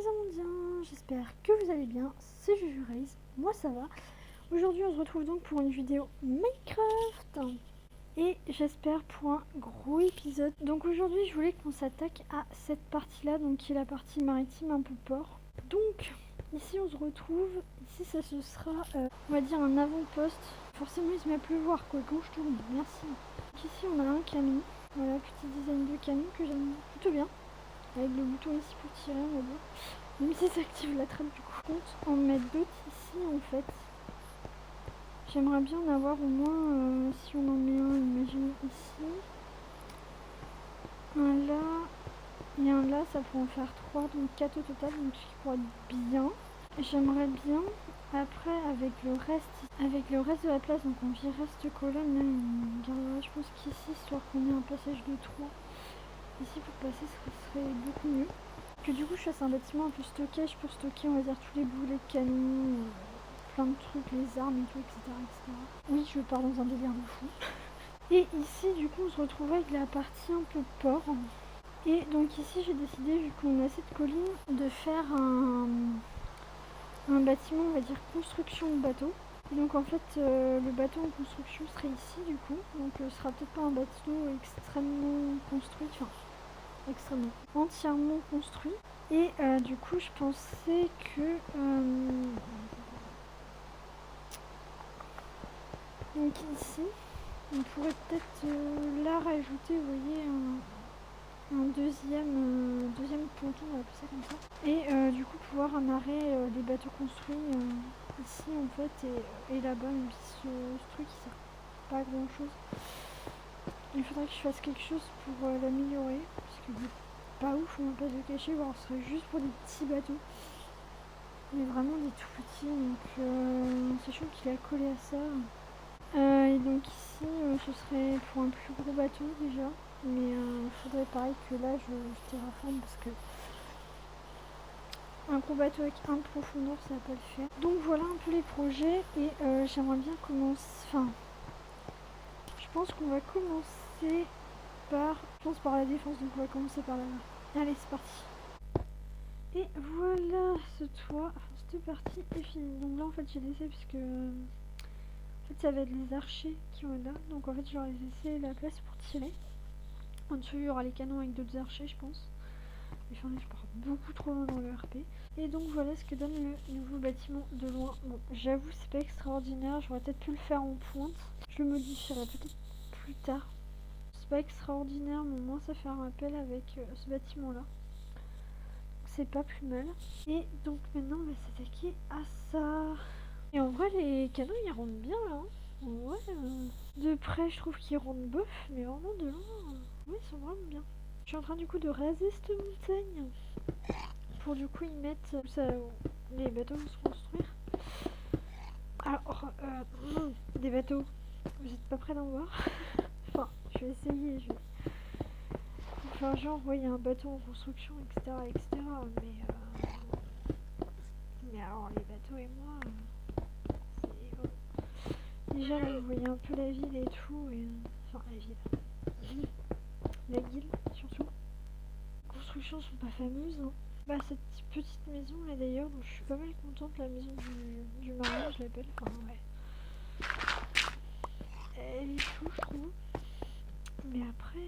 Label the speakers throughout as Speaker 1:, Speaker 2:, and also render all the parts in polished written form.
Speaker 1: les Amandiens, j'espère que vous allez bien, c'est Juju-Raze, moi ça va. Aujourd'hui on se retrouve donc pour une vidéo Minecraft et j'espère pour un gros épisode. Donc aujourd'hui je voulais qu'on s'attaque à cette partie là, donc qui est la partie maritime un peu port. Donc ici on se retrouve, ici ça ce sera on va dire un avant-poste. Forcément il se met à pleuvoir quoi quand je tourne, merci. Donc ici on a un canon, voilà petit design de canon que j'aime plutôt bien. Avec le bouton ici pour tirer, on va dire. Même si ça active la trappe du coup. Je compte en mettre d'autres ici en fait. J'aimerais bien en avoir au moins, si on en met un, imaginez ici. Un là et un là, ça pourrait en faire 3, donc 4 au total, donc ce qui pourrait être bien. J'aimerais bien, après avec le reste de la place, donc on virerait cette colonne là, on garderait je pense qu'ici, histoire qu'on ait un passage de 3. Ici pour passer ce serait beaucoup mieux. Que du coup je fasse un bâtiment un peu stockage pour stocker on va dire tous les boulets de canon, plein de trucs, les armes et tout, etc. Oui, je pars dans un délire de fou. Et ici du coup on se retrouve avec la partie un peu port. Et donc ici j'ai décidé, vu qu'on a cette colline, de faire un bâtiment, on va dire construction de bateau. Et donc en fait le bateau en construction serait ici du coup, donc ce sera peut-être pas un bateau extrêmement construit, enfin extrêmement entièrement construit. Et du coup je pensais que donc ici on pourrait peut-être là rajouter, vous voyez, un deuxième ponton, on va appeler ça comme ça, et du coup pouvoir amarrer les bateaux construits ici en fait, et là-bas, même si ce truc il sert pas à grand chose. Il faudrait que je fasse quelque chose pour l'améliorer, parce que pas ouf, on va pas se cacher, alors ce serait juste pour des petits bateaux, mais vraiment des tout petits, donc c'est chaud qu'il a collé à ça. Et donc ici ce serait pour un plus gros bateau déjà, mais il faudrait pareil que là je terraforme, parce que un gros bateau avec un de profondeur ça va pas le faire. Donc voilà un peu les projets, et j'aimerais bien commencer, enfin je pense qu'on va commencer par la défense, donc on va commencer par là. Allez c'est parti. Et voilà ce toit, enfin cette partie est finie. Donc là en fait j'ai laissé, puisque en fait ça va être les archers qui vont être là, donc en fait je leur ai laissé la place pour tirer. En dessous il y aura les canons avec d'autres archers je pense. Mais enfin je pars beaucoup trop loin dans le RP. Et donc voilà ce que donne le nouveau bâtiment de loin. Bon j'avoue c'est pas extraordinaire, j'aurais peut-être pu le faire en pointe. Je le modifierai peut-être plus tard. C'est pas extraordinaire, mais au moins ça fait un rappel avec ce bâtiment là. C'est pas plus mal. Et donc maintenant on va s'attaquer à ça. Et en vrai les canons ils rentrent bien là, hein. Ouais, de près je trouve qu'ils rentrent bof, mais vraiment de loin, oui ils sont vraiment bien. Je suis en train du coup de raser cette montagne pour du coup y mettre où ça, les bateaux vont se construire. Alors des bateaux, vous êtes pas prêts d'en voir? Enfin je vais essayer, je vais faire genre il y a un bateau en construction, etc., mais alors les bateaux et moi déjà là vous voyez un peu la ville et tout, et enfin la ville, la guilde surtout. Les constructions sont pas fameuses, hein. Bah cette petite maison là d'ailleurs, donc je suis pas mal contente, la maison du marin je l'appelle, enfin ouais. Elle est chou je trouve. Mais après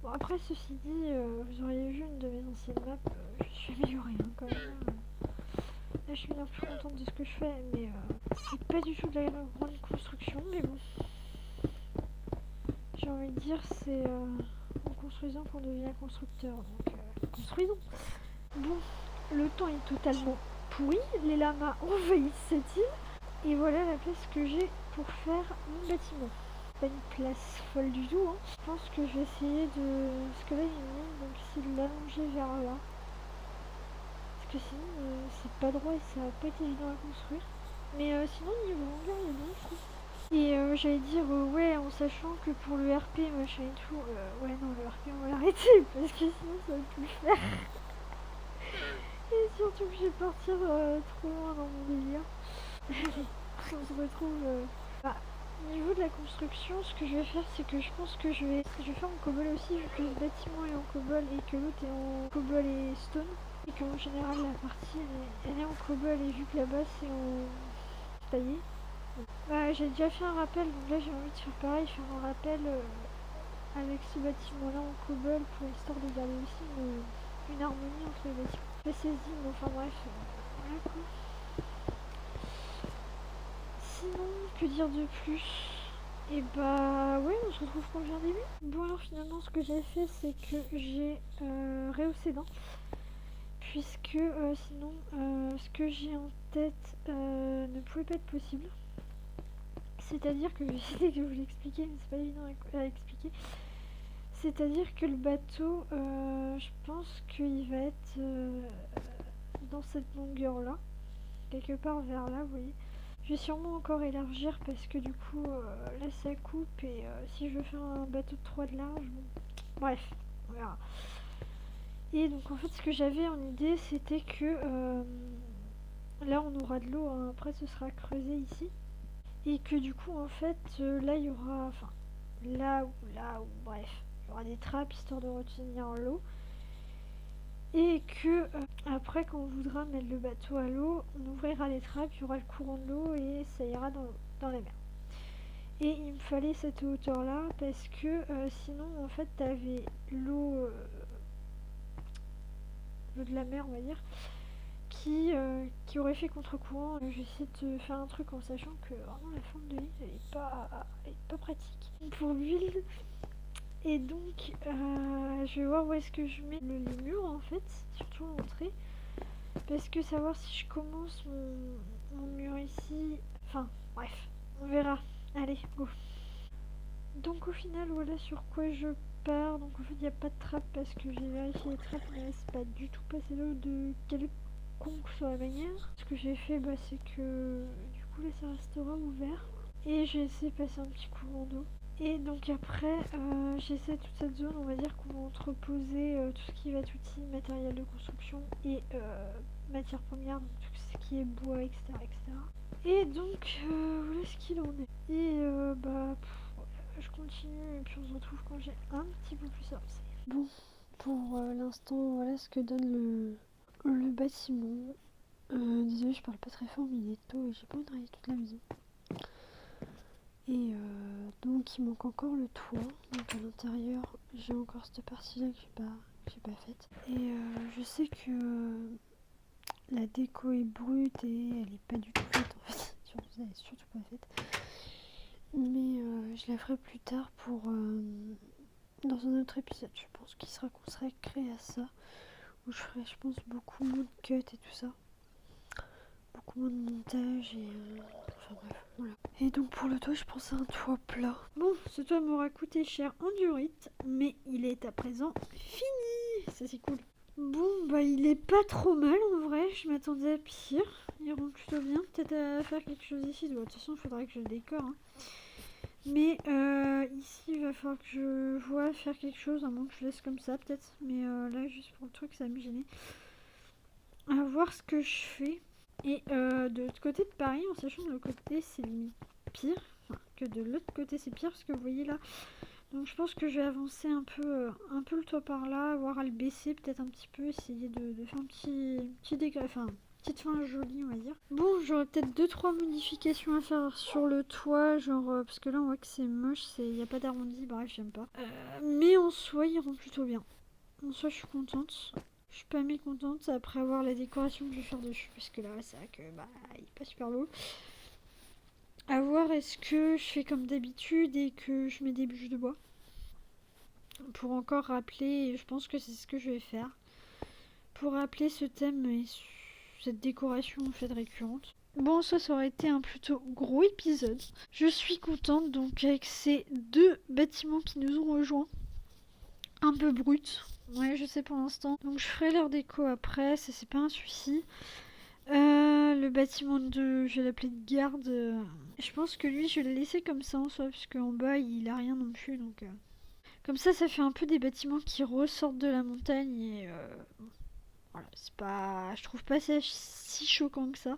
Speaker 1: bon après ceci dit, vous auriez vu une de mes anciennes maps, je suis améliorée hein, quand même. Là je suis bien plus contente de ce que je fais, mais c'est pas du tout de la grande construction, mais bon. J'ai envie de dire c'est en construisant qu'on devient constructeur, donc construisons. Bon, le temps est totalement pourri, les lamas envahissent cette île, et voilà la place que j'ai pour faire mon bâtiment. Pas une place folle du tout, hein. Je pense que je vais essayer de... Parce que là il y a une ligne, donc essayer de l'allonger vers là. Parce que sinon c'est pas droit et ça va pas être évident à construire. Mais sinon niveau longueur il y a bien je trouve. Et j'allais dire ouais, en sachant que pour le RP machin et tout, ouais non le RP on va l'arrêter parce que sinon ça va plus le faire. Et surtout que je vais partir trop loin dans mon délire. On se retrouve... Au niveau de la construction, ce que je vais faire, c'est que je pense que je vais faire en cobble aussi, vu que le bâtiment est en cobble et que l'autre est en cobble et stone. Et qu'en général, la partie elle est en cobble et vu que la base c'est en taillé. Bah, j'ai déjà fait un rappel, donc là j'ai envie de faire pareil, faire un rappel avec ce bâtiment-là en cobble pour histoire de garder aussi une harmonie entre les bâtiments. Je saisis, mais enfin bref, voilà quoi. Sinon, que dire de plus? Et bah ouais, on se retrouve quand je viens début. Bon alors finalement ce que j'ai fait c'est que j'ai rehaussé d'un. Puisque sinon ce que j'ai en tête ne pouvait pas être possible. C'est-à-dire que je sais que je vais vous l'expliquer, mais c'est pas évident à expliquer. C'est-à-dire que le bateau, je pense qu'il va être dans cette longueur-là, quelque part vers là, vous voyez. Je vais sûrement encore élargir parce que du coup, là ça coupe et si je veux faire un bateau de 3 de large, bon. Bref, on verra. Et donc en fait, ce que j'avais en idée, c'était que là on aura de l'eau, hein, après ce sera creusé ici. Et que du coup, en fait, là il y aura, enfin, là ou bref, il y aura des trappes histoire de retenir l'eau. Et que après quand on voudra mettre le bateau à l'eau, on ouvrira les trappes, il y aura le courant de l'eau et ça ira dans la mer. Et il me fallait cette hauteur là parce que sinon en fait t'avais l'eau de la mer on va dire qui aurait fait contre-courant. J'essaie de faire un truc en sachant que vraiment la forme de l'île elle est pas pratique pour build. Et donc, je vais voir où est-ce que je mets les murs en fait, surtout l'entrée. Parce que savoir si je commence mon mur ici. Enfin, bref, on verra. Allez, go. Donc, au final, voilà sur quoi je pars. Donc, en fait, il n'y a pas de trappe parce que j'ai vérifié les trappes, mais c'est pas du tout passé l'eau de quelconque sur la manière. Ce que j'ai fait, bah, c'est que du coup, là, ça restera ouvert. Et j'ai essayé de passer un petit courant d'eau. Et donc après, j'essaie toute cette zone, on va dire qu'on va entreposer tout ce qui va être outils, matériel de construction et matières premières, donc tout ce qui est bois, etc. etc. Et donc, voilà ce qu'il en est. Et bah, voilà, je continue et puis on se retrouve quand j'ai un petit peu plus avancé. Bon, pour l'instant, voilà ce que donne le bâtiment. Désolée, je parle pas très fort, mais il est tôt et j'ai pas envie de travailler toute la maison. Et donc il manque encore le toit. Donc à l'intérieur, j'ai encore cette partie-là que j'ai pas faite. Et je sais que la déco est brute et elle est pas du tout faite en fait. Elle est surtout pas faite. Mais je la ferai plus tard pour dans un autre épisode. Je pense qu'il sera consacré à ça. Où je ferai, je pense, beaucoup moins de cuts et tout ça. Beaucoup moins de montage et enfin bref, voilà. Et donc pour le toit, je pense à un toit plat. Bon, ce toit m'aura coûté cher en durite, mais il est à présent fini. Ça c'est cool. Bon, bah il est pas trop mal en vrai, je m'attendais à pire. Il rentre plutôt bien, peut-être à faire quelque chose ici. De toute façon, il faudra que je le décore. Hein. Mais ici, il va falloir que je vois faire quelque chose, à moins que je laisse comme ça peut-être. Mais là, juste pour le truc, ça va me gêner. À voir ce que je fais. Et de l'autre côté de Paris, en sachant que de l'autre côté c'est limite pire, enfin, que de l'autre côté c'est pire, parce que vous voyez là, donc je pense que je vais avancer un peu le toit par là, voir à le baisser peut-être un petit peu, essayer de faire un petit dégât, enfin petite fin jolie on va dire. Bon, j'aurais peut-être 2-3 modifications à faire sur le toit, genre parce que là on voit que c'est moche, il n'y a pas d'arrondi, bref j'aime pas. Mais en soi il rend plutôt bien. En soi je suis contente. Je suis pas mécontente après avoir la décoration que je vais faire dessus. Parce que là, c'est vrai que bah, il est pas super beau. À voir, est-ce que je fais comme d'habitude et que je mets des bûches de bois. Pour encore rappeler, je pense que c'est ce que je vais faire. Pour rappeler ce thème et cette décoration en fait récurrente. Bon, ça aurait été un plutôt gros épisode. Je suis contente donc avec ces deux bâtiments qui nous ont rejoints. Un peu brut. Ouais, je sais pour l'instant. Donc je ferai leur déco après, ça c'est pas un souci. Le bâtiment je vais l'appeler de garde. Je pense que lui, je vais le laisser comme ça en soi, parce qu'en bas, il a rien non plus. Donc, comme ça fait un peu des bâtiments qui ressortent de la montagne. Et voilà, c'est pas, je trouve pas ça si choquant que ça.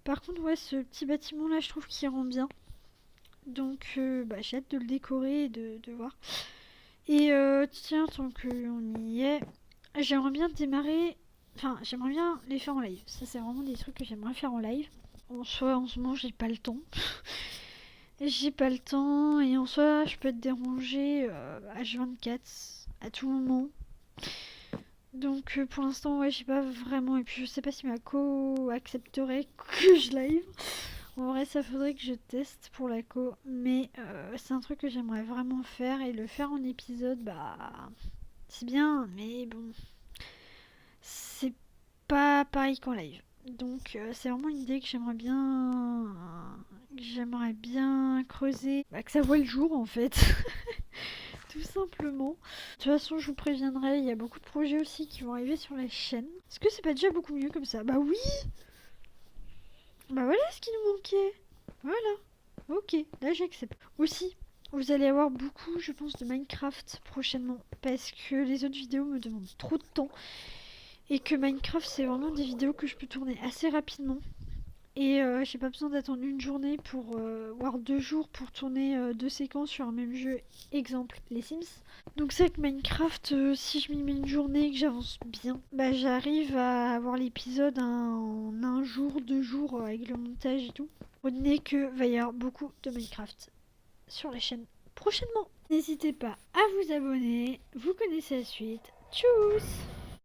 Speaker 1: Par contre, ouais, ce petit bâtiment là, je trouve qu'il rend bien. Donc j'ai hâte de le décorer et de voir. Et tiens, tant qu'on y est, j'aimerais bien démarrer. Enfin, j'aimerais bien les faire en live. Ça, c'est vraiment des trucs que j'aimerais faire en live. En soi, en ce moment, j'ai pas le temps. J'ai pas le temps. Et en soi, je peux être dérangée H24 à tout moment. Donc pour l'instant, ouais, j'ai pas vraiment. Et puis, je sais pas si ma co accepterait que je live. En vrai, ça faudrait que je teste pour la co. Mais c'est un truc que j'aimerais vraiment faire. Et le faire en épisode, c'est bien. Mais bon, c'est pas pareil qu'en live. Donc c'est vraiment une idée que j'aimerais bien creuser, que ça voit le jour en fait, tout simplement. De toute façon, je vous préviendrai, il y a beaucoup de projets aussi qui vont arriver sur la chaîne. Est-ce que c'est pas déjà beaucoup mieux comme ça? Bah oui. Bah voilà ce qui nous manquait. Voilà. Ok, là j'accepte. Aussi, vous allez avoir beaucoup, je pense, de Minecraft prochainement parce que les autres vidéos me demandent trop de temps. Et que Minecraft, c'est vraiment des vidéos que je peux tourner assez rapidement. Et j'ai pas besoin d'attendre une journée pour, voire 2 jours pour tourner 2 séquences sur un même jeu. Exemple, les Sims. Donc c'est vrai que Minecraft, si je m'y mets une journée et que j'avance bien, j'arrive à avoir l'épisode en un jour, 2 jours avec le montage et tout. Retenez que va y avoir beaucoup de Minecraft sur la chaîne prochainement. N'hésitez pas à vous abonner, vous connaissez la suite. Tchuss!